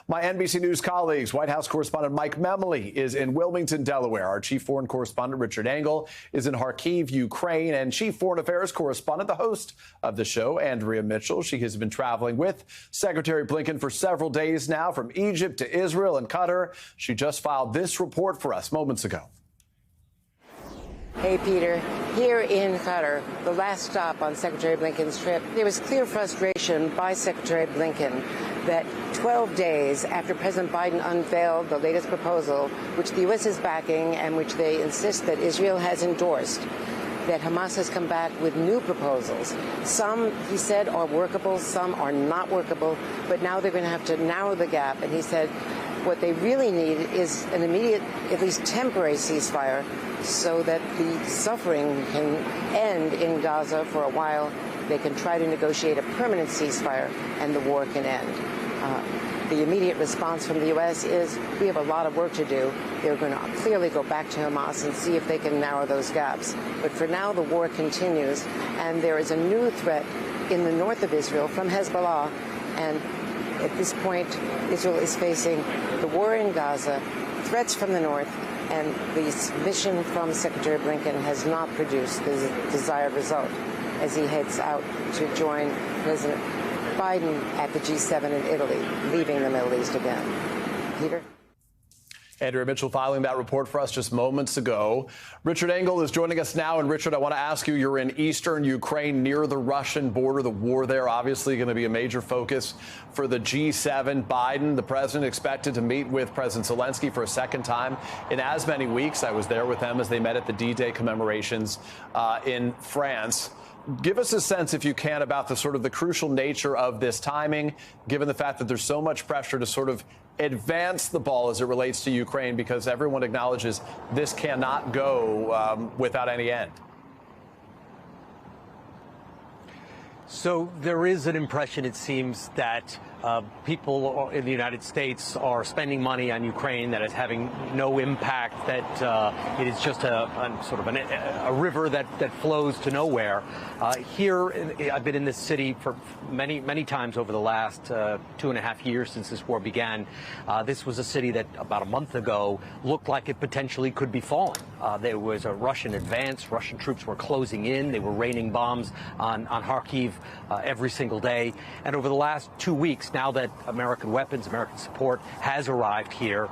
My NBC News colleagues, White House correspondent Mike Memoli is in Wilmington, Delaware. Our chief foreign correspondent Richard Engel is in Kharkiv, Ukraine, and chief foreign affairs correspondent, the host of the show, Andrea Mitchell. She has been traveling with Secretary Blinken for several days now, from Egypt to Israel and Qatar. She just filed this report for us moments ago. Hey, Peter. Here in Qatar, the last stop on Secretary Blinken's trip, there was clear frustration by Secretary Blinken that 12 days after President Biden unveiled the latest proposal, which the U.S. is backing and which they insist that Israel has endorsed, that Hamas has come back with new proposals. Some, he said, are workable, some are not workable, but now they're going to have to narrow the gap. And he said what they really need is an immediate, at least temporary ceasefire so that the suffering can end in Gaza for a while. They can try to negotiate a permanent ceasefire and the war can end. The immediate response from the U.S. is we have a lot of work to do. They're going to clearly go back to Hamas and see if they can narrow those gaps. But for now, the war continues, and there is a new threat in the north of Israel from Hezbollah. And at this point, Israel is facing the war in Gaza, threats from the north, and the mission from Secretary Blinken has not produced the desired result as he heads out to join President Biden at the G7 in Italy, leaving the Middle East again. Peter? Andrea Mitchell filing that report for us just moments ago. Richard Engel is joining us now. And Richard, I want to ask you, you're in eastern Ukraine near the Russian border. The war there obviously going to be a major focus for the G7. Biden, the president, expected to meet with President Zelensky for a second time in as many weeks. I was there with them as they met at the D-Day commemorations in France. Give us a sense, if you can, about the crucial nature of this timing, given the fact that there's so much pressure to sort of advance the ball as it relates to Ukraine, because everyone acknowledges this cannot go without any end. So there is an impression, it seems, that people in the United States are spending money on Ukraine that is having no impact, that it is just a river that flows to nowhere. Here, I've been in this city for many times over the last 2.5 years since this war began. This was a city that about a month ago looked like it potentially could be falling. There was a Russian advance. Russian troops were closing in. They were raining bombs on Kharkiv every single day. And over the last 2 weeks, now that American weapons, American support has arrived here,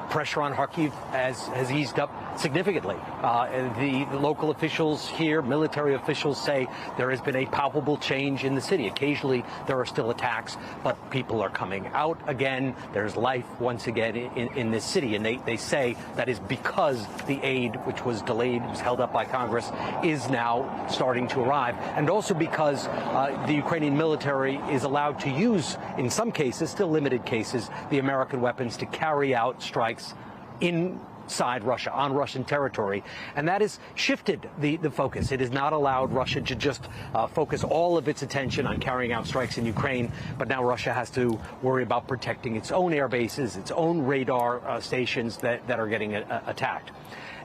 pressure on Kharkiv has eased up significantly. The local officials here, military officials, say there has been a palpable change in the city. Occasionally there are still attacks, but people are coming out again. There's life once again in this city. And they say that is because the aid, which was delayed, was held up by Congress, is now starting to arrive. And also because the Ukrainian military is allowed to use, in some cases, still limited cases, the American weapons to carry out strikes inside Russia, on Russian territory. And that has shifted the focus. It has not allowed Russia to just focus all of its attention on carrying out strikes in Ukraine, but now Russia has to worry about protecting its own air bases, its own radar stations that are getting attacked.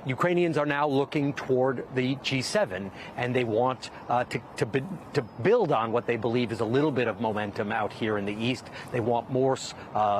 Ukrainians are now looking toward the G7, and they want to build on what they believe is a little bit of momentum out here in the East. They want more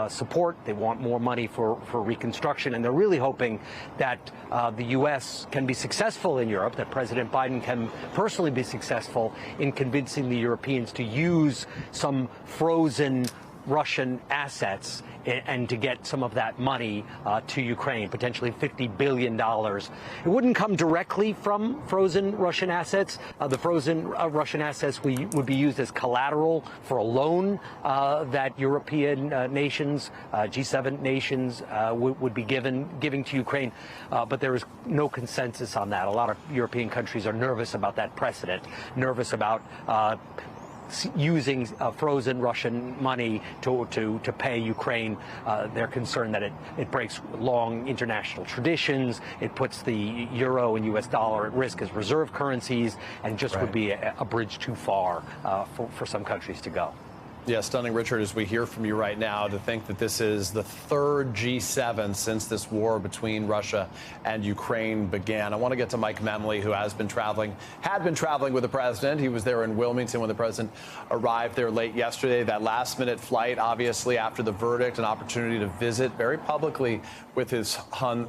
support. They want more money for reconstruction, and they're really hoping that the U.S. can be successful in Europe, that President Biden can personally be successful in convincing the Europeans to use some frozen Russian assets and to get some of that money to Ukraine, potentially $50 billion. It wouldn't come directly from frozen Russian assets. The frozen Russian assets would be used as collateral for a loan that European nations, G7 nations, would be giving to Ukraine. But there is no consensus on that. A lot of European countries are nervous about that precedent, nervous about using frozen Russian money to pay Ukraine. They're concerned that it breaks long international traditions. It puts the euro and U.S. dollar at risk as reserve currencies, and just would be a bridge too far for some countries to go. Yeah, stunning, Richard, as we hear from you right now, to think that this is the third G7 since this war between Russia and Ukraine began. I want to get to Mike Memley, who had been traveling with the president. He was there in Wilmington when the president arrived there late yesterday. That last-minute flight, obviously, after the verdict, an opportunity to visit very publicly with his son,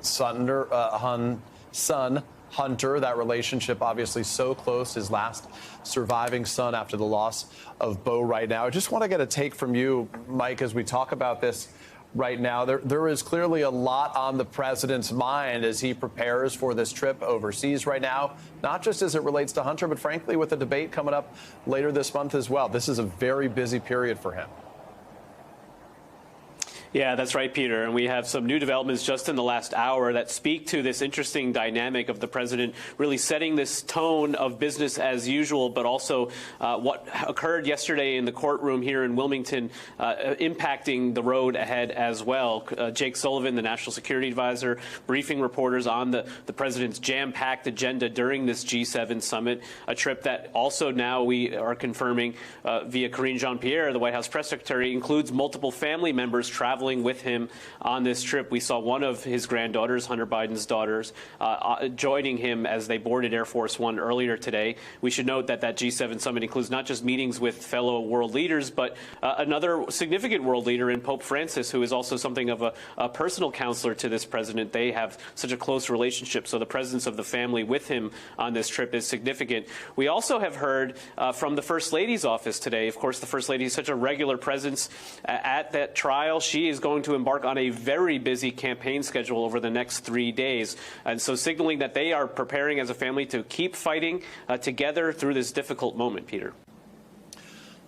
Hunter. That relationship obviously so close, his last surviving son after the loss of Bo right now. I just want to get a take from you, Mike, as we talk about this right now. There is clearly a lot on the president's mind as he prepares for this trip overseas right now, not just as it relates to Hunter, but frankly with the debate coming up later this month as well. This is a very busy period for him. Yeah, that's right, Peter. And we have some new developments just in the last hour that speak to this interesting dynamic of the president really setting this tone of business as usual, but also what occurred yesterday in the courtroom here in Wilmington impacting the road ahead as well. Jake Sullivan, the national security advisor, briefing reporters on the president's jam-packed agenda during this G7 summit, a trip that also now we are confirming via Karine Jean-Pierre, the White House press secretary, includes multiple family members traveling with him on this trip. We saw one of his granddaughters, Hunter Biden's daughters, joining him as they boarded Air Force One earlier today. We should note that that G7 summit includes not just meetings with fellow world leaders, but another significant world leader in Pope Francis, who is also something of a personal counselor to this president. They have such a close relationship, so the presence of the family with him on this trip is significant. We also have heard from the First Lady's office today. Of course, the First Lady is such a regular presence at that trial. She is going to embark on a very busy campaign schedule over the next 3 days. And so signaling that they are preparing as a family to keep fighting together through this difficult moment, Peter.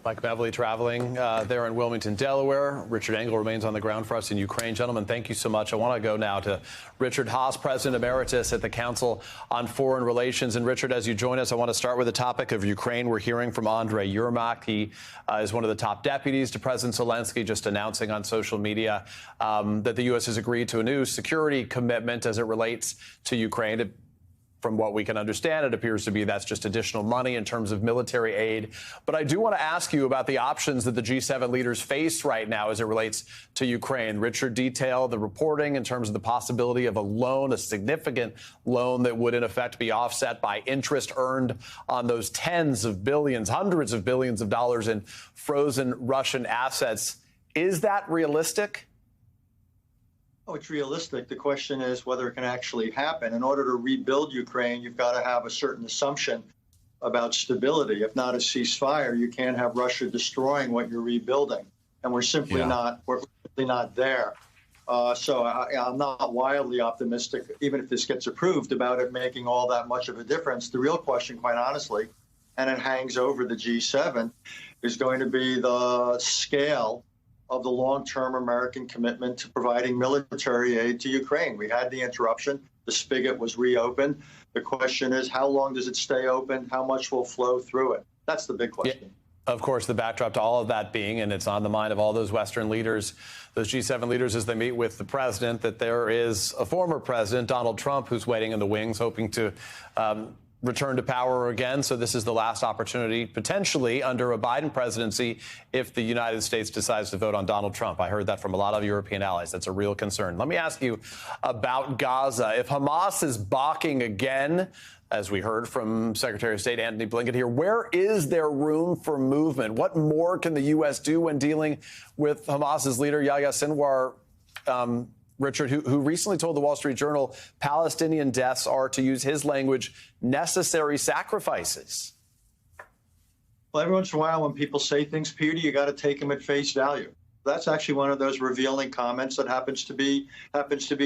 Mike Memley traveling there in Wilmington, Delaware. Richard Engel remains on the ground for us in Ukraine. Gentlemen, thank you so much. I want to go now to Richard Haass, President Emeritus at the Council on Foreign Relations. And Richard, as you join us, I want to start with the topic of Ukraine. We're hearing from Andrei Yermak. He is one of the top deputies to President Zelensky, just announcing on social media that the U.S. has agreed to a new security commitment as it relates to Ukraine. From what we can understand, it appears to be that's just additional money in terms of military aid. But I do want to ask you about the options that the G7 leaders face right now as it relates to Ukraine. Richard detailed the reporting in terms of the possibility of a loan, a significant loan that would in effect be offset by interest earned on those tens of billions, hundreds of billions of dollars in frozen Russian assets. Is that realistic? Oh, it's realistic. The question is whether it can actually happen. In order to rebuild Ukraine, you've got to have a certain assumption about stability. If not a ceasefire, you can't have Russia destroying what you're rebuilding. And we're simply not there. So I'm not wildly optimistic, even if this gets approved, about it making all that much of a difference. The real question, quite honestly, and it hangs over the G7, is going to be the scale of the long-term American commitment to providing military aid to Ukraine. We had the interruption. The spigot was reopened. The question is, how long does it stay open? How much will flow through it? That's the big question. Yeah. Of course, the backdrop to all of that being, and it's on the mind of all those Western leaders, those G7 leaders as they meet with the president, that there is a former president, Donald Trump, who's waiting in the wings, hoping to return to power again. So this is the last opportunity, potentially, under a Biden presidency, if the United States decides to vote on Donald Trump. I heard that from a lot of European allies. That's a real concern. Let me ask you about Gaza. If Hamas is balking again, as we heard from Secretary of State Antony Blinken here, where is there room for movement? What more can the U.S. do when dealing with Hamas's leader, Yahya Sinwar, Richard, who recently told the Wall Street Journal Palestinian deaths are, to use his language, necessary sacrifices? Well, every once in a while when people say things, Peter, you got to take them at face value. That's actually one of those revealing comments that happens to be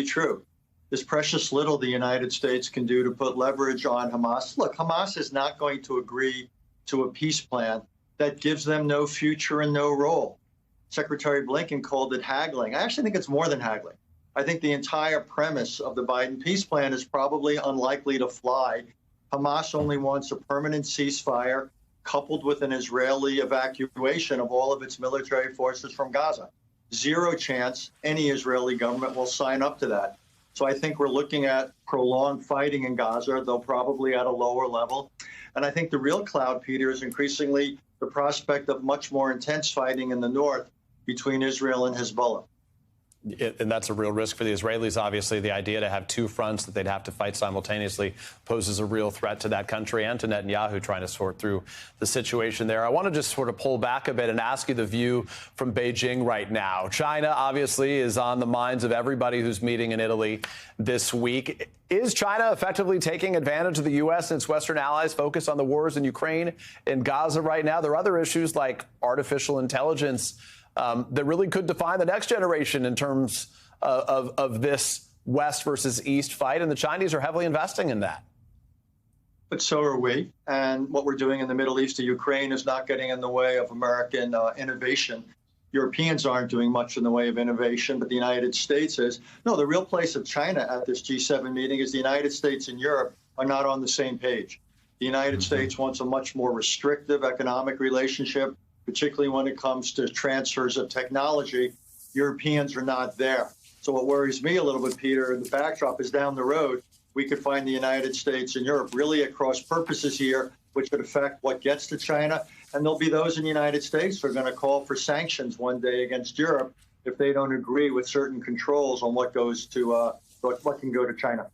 true. There's precious little the United States can do to put leverage on Hamas. Look, Hamas is not going to agree to a peace plan that gives them no future and no role. Secretary Blinken called it haggling. I actually think it's more than haggling. I think the entire premise of the Biden peace plan is probably unlikely to fly. Hamas only wants a permanent ceasefire coupled with an Israeli evacuation of all of its military forces from Gaza. Zero chance any Israeli government will sign up to that. So I think we're looking at prolonged fighting in Gaza, though probably at a lower level. And I think the real cloud, Peter, is increasingly the prospect of much more intense fighting in the north between Israel and Hezbollah. And that's a real risk for the Israelis. Obviously, the idea to have two fronts that they'd have to fight simultaneously poses a real threat to that country and to Netanyahu trying to sort through the situation there. I want to just sort of pull back a bit and ask you the view from Beijing right now. China obviously is on the minds of everybody who's meeting in Italy this week. Is China effectively taking advantage of the U.S. and its Western allies' focus on the wars in Ukraine and Gaza right now? There are other issues like artificial intelligence that really could define the next generation in terms of this West versus East fight. And the Chinese are heavily investing in that. But so are we. And what we're doing in the Middle East to Ukraine is not getting in the way of American innovation. Europeans aren't doing much in the way of innovation, but the United States is. No, the real place of China at this G7 meeting is the United States and Europe are not on the same page. The United States wants a much more restrictive economic relationship, particularly when it comes to transfers of technology. Europeans are not there. So what worries me a little bit, Peter, the backdrop is down the road, we could find the United States and Europe really at cross purposes here, which could affect what gets to China. And there'll be those in the United States who are going to call for sanctions one day against Europe if they don't agree with certain controls on what goes to what can go to China.